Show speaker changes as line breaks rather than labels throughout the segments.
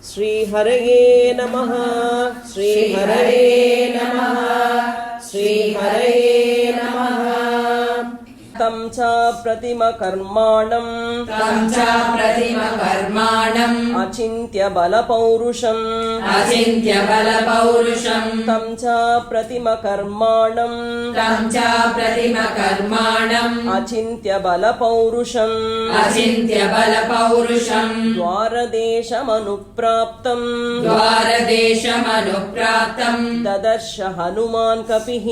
श्रीहरये नमः श्रीहरये नमः श्रीहरये नमः। तं च प्रतिमकर्माणम् अचिन्त्य बलपौरुषम् तं च प्रतिमकर्माणम् अचिन्त्य बलपौरुषम् द्वारदेशमनुप्राप्तम् ददर्श हनुमान् कपिः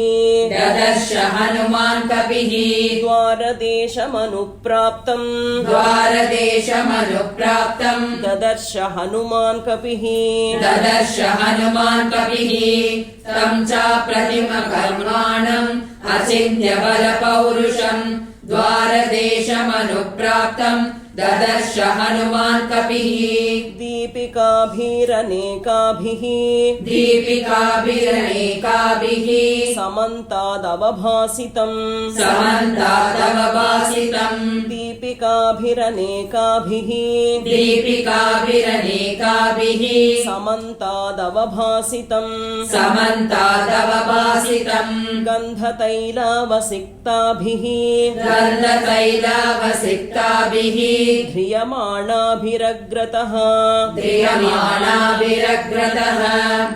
द्वारदेशमनुप्राप्तम् ददर्श हनुमान् कपिः
तं च प्रतिमकर्माणम् अचिन्त्य बलपौरुषम् द्वारदेशमनुप्राप्तम् ददर्श हनुमान् कपिः।
दीपिकाभिरनेकाभिः समन्तादवभासितम् दीपिकाभिरनेकाभिः समन्तादवभासितम् गन्धतैलावसिक्ताभिः ध्रियमाणाभिरग्रतः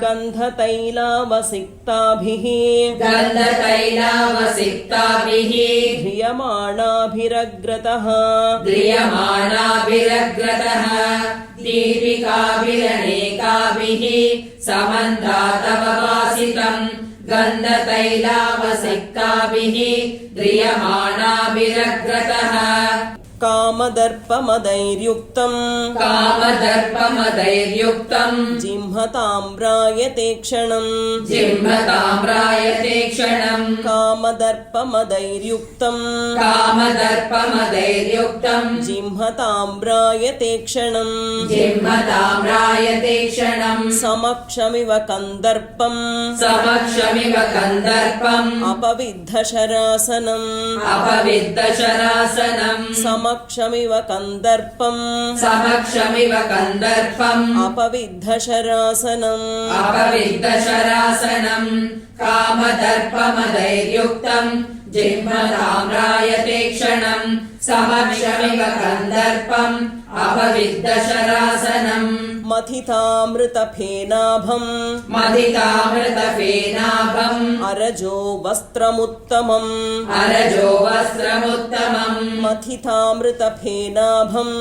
गन्धतैलावसिक्ताभिः ध्रियमाणाभिरग्रतः
दीपिकाभिरनेकाभिः समन्तादवभासितम् गन्धतैलावसिक्ताभिः ध्रियमाणाभिरग्रतः।
कामदर्पमदैर्युक्तम् जिह्मताम्रायते क्षणम् कामदर्पमदैर्युक्तम् जिह्मताम्रायते क्षणम् समक्षमिव कन्दर्पम् अपविद्धशरासनम् समक्षमिव कन्दर्पम्
अपविद्धशरासनम् कामदर्पमदैर्युक्तम् जिह्मताम्रायते क्षणम् समक्षमिव कन्दर्पम् अपविद्धशरासनम्।
मथितामृतफेनाभम् अरजो वस्त्रमुत्तमम् मथितामृतफेनाभम्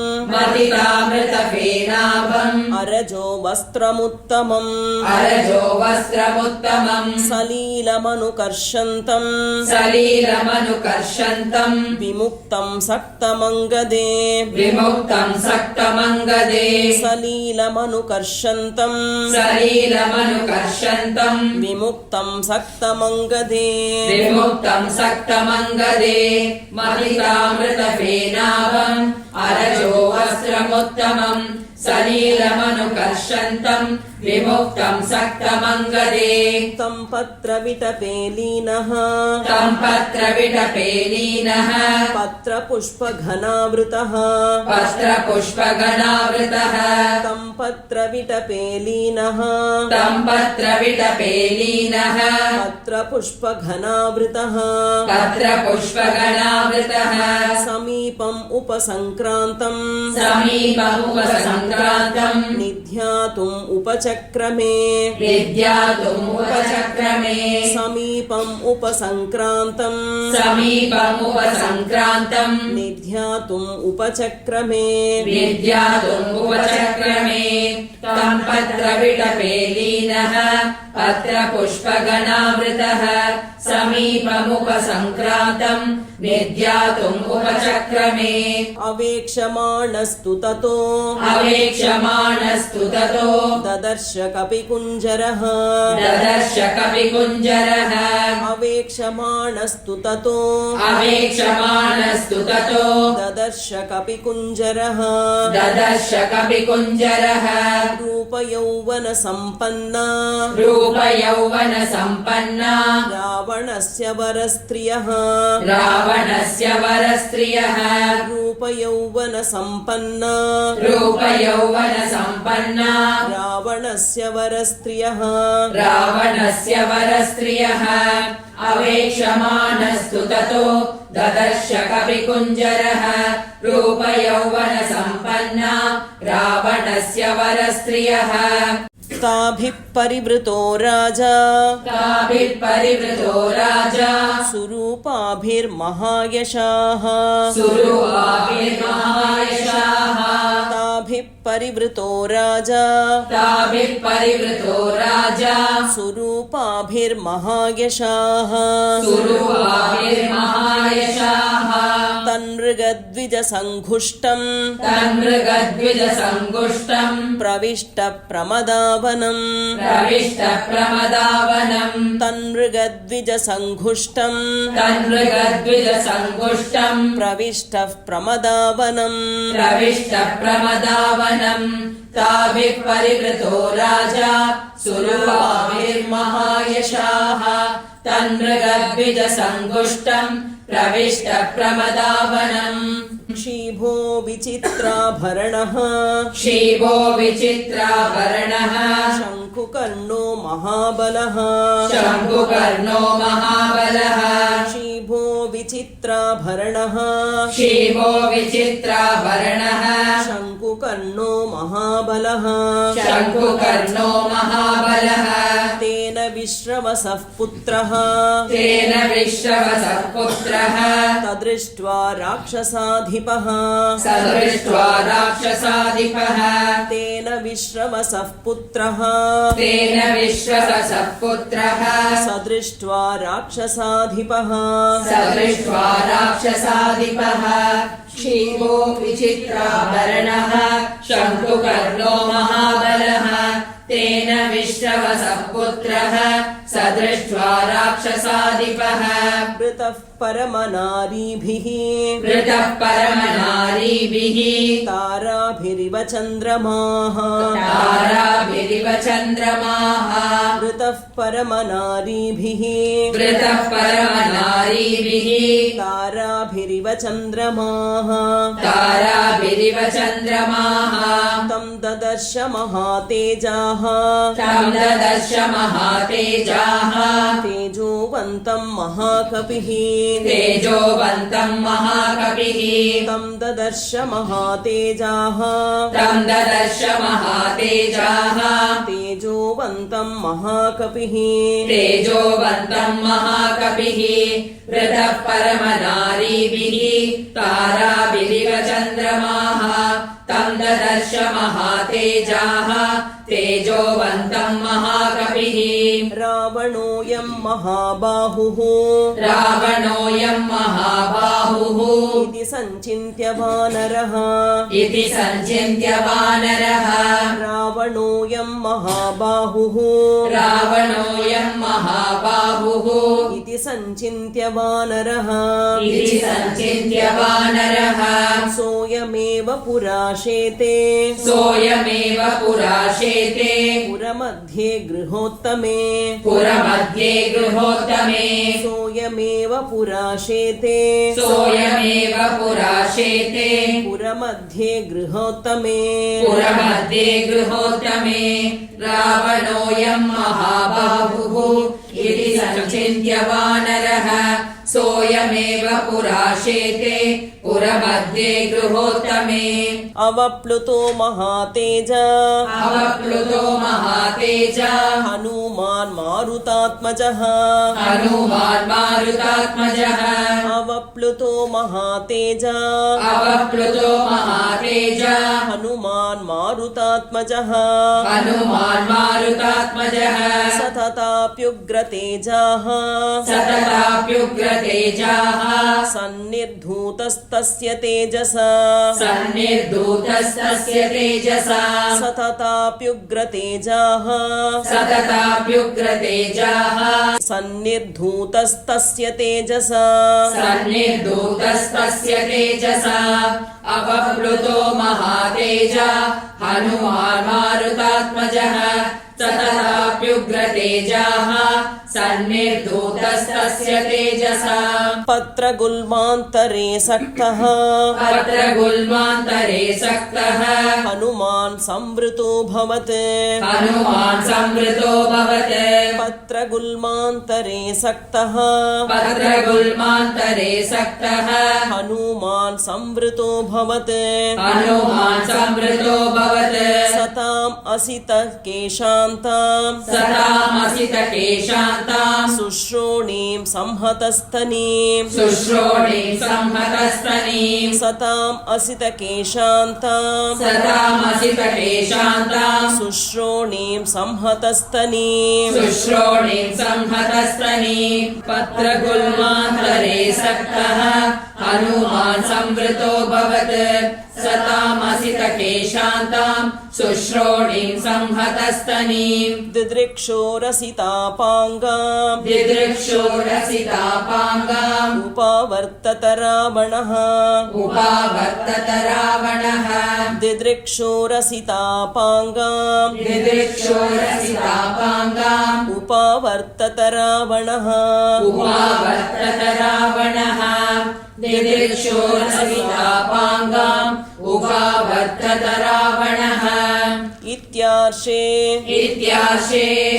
अरजो वस्त्रमुत्तमम् सलीलमनुकर्षन्तम् विमुक्तं सक्तमङ्गदे सलीलमनुकर्षन्तम् विमुक्तं सक्तमङ्गदे
मथितामृतफेनाभम् अरजो वस्त्रमुत्तमम् सलीलमनुकर्षन्तम् विमुक्तं सक्तमङ्गदे।
तं पत्रविटपेलीनः पत्रपुष्पघनावृतः तं पत्रविटपेलीनः पत्रपुष्पघनावृतः समीपम् उपसङ्क्रान्तम् निध्यातुम् उपचक्रमे समीपम् उपसङ्क्रान्तम् निध्यातुम् उपचक्रमे
तं पत्रविटपेलीनः पत्रपुष्पगणावृतः समीपमुपसङ्क्रान्तम् निध्यातुम् उपचक्रमे।
अवेक्षमाणस्तु ततो ददर्श कपिकुञ्जरः अवेक्षमाणस्तु ततो ददर्श कपिकुञ्जरः रूपयौवनसम्पन्ना
रूपयौवनसम्पन्ना
रावणस्य वरस्त्रियः
रावणस्य वरस्त्रियः
रूपयौवनसम्पन्ना
रूपयौवनसम्पन्ना
रावणस्य वरस्त्रियः
रावणस्य वरस्त्रियः अवेक्षमाणस्तु ततो ददर्श कपिकुञ्जरः रूपयौवनसम्पन्ना रावणस्य वरस्त्रियः
ताभिः परिवृतो राजा
ताभिः परिवृतो राजा
सुरूपाभिर्महायशाः
सुरूपाभिर्महायशाः
ताभिः परिवृतो राजा
ताभिः परिवृतो राजा
सुरूपाभिर्महायशाः
सुरूपाभिर्महायशाः
तन्मृगद्विजसङ्घुष्टम्
तन्मृगद्विजसङ्गुष्टम्
प्रविष्टप्रमदावनम्
प्रविष्टप्रमदावनम्
तन्मृगद्विजसङ्घुष्टम्
तन्मृगद्विजसङ्गुष्टम्
प्रविष्टः प्रमदावनम्
प्रविष्टप्रमदावनम् ताभिः परिवृतो राजा सुरूपाभिर्महायशाः तन्मृगद्विजसङ्गुष्टम् प्रविष्टप्रमदावनम्
शीभो विचित्राभरणः
क्षीभो विचित्राभरणः
शङ्कुकर्णो महाबलः
शङ्कुकर्णो महाबलः
शीभो विचित्राभरणः
क्षीभो विचित्राभरणः
शङ्कुकर्णो महाबलः
शङ्कुकर्णो महाबलः
तेन विश्रवसः पुत्रः
तेन विश्रवसः पुत्रः
तदृष्ट्वा राक्षसाधिपः
सदृष्ट्वा राक्षसाधिपः
तेन विश्रवसः पुत्रः
तेन विश्वसः पुत्रः
सदृष्ट्वा राक्षसाधिपः
सदृष्ट्वा राक्षसाधिपः क्षीभो विचित्राभरणः शङ्कुकर्णो महाबलः तेन विश्रवसः पुत्रः सदृष्ट्वा राक्षसाधिपः
वृतः परमनारीभिः
वृतः परमनारीभिः
ताराभिरिव चन्द्रमाः
ताराभिरिव चन्द्रमाः
वृतः परमनारीभिः
वृतः परमनारीभिः
ताराभिरिव चन्द्रमाः
ताराभिरिव चन्द्रमाः
तं ददर्श महातेजाः
तं ददर्श महातेजाः
तेजोवन्तं महाकपिः
तेजोवन्तं महाकपिः
तं ददर्श महातेजाः
तं ददर्श महातेजाः
तेजोवन्तं महाकपिः
तेजोवन्तं महाकपिः वृतः परमनारीभिः ताराभिरिव चन्द्रमाः तं ददर्श महातेजाः तेजोवन्तं महाकपिः
रावणोऽयं महाबाहुः
रावणोऽयं महाबाहुः
इति सञ्चिन्त्य वानरः
इति सञ्चिन्त्य वानरः
रावणोऽयं महाबाहुः
रावणोऽयं महाबाहुः
इति सञ्चिन्त्य वानरः
इति सञ्चिन्त्य वानरः
सोऽयमेव पुराशेते
सोऽयमेव पुराशेते
पुरमध्ये गृहोत्तमे
पुरमध्ये गृहोत्तमे
सोऽयमेव पुराशेते
सोऽयमेव पुराशेते
पुरमध्ये गृहोत्तमे
पुरमध्ये गृहोत्तमे रावणोऽयं महाबाहुः इति सञ्चिन्त्य वानरः सोऽयमेव पुराशेते पुरमध्ये गृहोत्तमे
अवप्लुतो महातेज
अवप्लुतो महातेज
हनुमान् मारुतात्मजः
हनुमान् मारुतात्मजः
अवप्लुतो महातेज
अवप्लुतो महातेज
हनुमान् मारुतात्मजः
हनुमान् मारुतात्मजः
सतताप्युग्रतेजाः
सतताप्युग्रतेजाः
सन्निर्धूतस्तस्य तेजसा
सन्निर्धूतस्तस्य तेजसा
सतताप्युग्रतेजाः
सतताप्युग्रतेजाः तेजाः
सन्निर्धूतस्तस्य तेजसा
सन्निर्धूतस्तस्य तेजसा अपप्लुतो महातेजा हनुमान् मारुतात्मजः सतताप्युग्रतेजाः सन्निर्धूतस्तस्य तेजसा
पत्रगुल्मान्तरे सक्तः
पत्रगुल्मान्तरे सक्तः
हनुमान् संवृतो भवत्
हनुमान् संवृतो भवत्
पत्रगुल्मान्तरे सक्तः
पत्रगुल्मान्तरे सक्तः
हनुमान् संवृतो भवत्
हनुमान् संवृतो भवत्
सताम् असितः केशान्ताम्
सतामसितकेशान्ताम्
शुश्रोणीं संहतस्तनीम्
शुश्रोणीं संहतस्तनीम्
सताम् असितकेशान्ताम्
सतामसितकेशान्ताम्
शुश्रोणीं संहतस्तनीम्
शुश्रोणीं संहतस्तनीम् पत्रगुल्मान्तरे सक्तः हनुमान् संवृतो भवत् सतामसितकेशान्ताम् शुश्रोणीं संहतस्तनीम्
दिदृक्षोरसितापाङ्गाम्
दिदृक्षोरसितापाङ्गाम्
उपावर्तत रावणः
उपावर्तत रावणः
दिदृक्षोरसितापाङ्गाम्
दिदृक्षोरसितापाङ्गाम्
उपावर्तत रावणः
उपावर्तत रावणः दिदृक्षोरसितापाङ्गाम् उपावर्तत रावणः
इत्यार्षे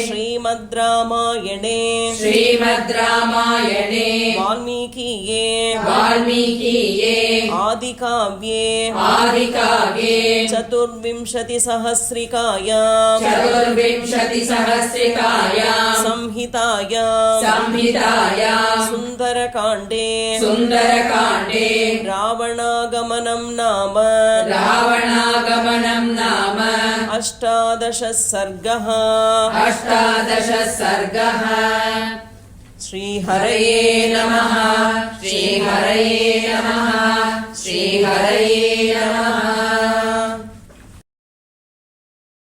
श्रीमद् रामायणे
श्रीमद्रामायणे
वाल्मीकीये
आदिकाव्ये
चतुर्विंशतिसहस्रिकायां
चतुर्विंशतिसहस्रिकायां
संहितायां सुन्दरकाण्डे रावणागमनं नाम अष्टादश सर्गः श्रीहरये
नमः श्रीहरये नमः श्रीहरये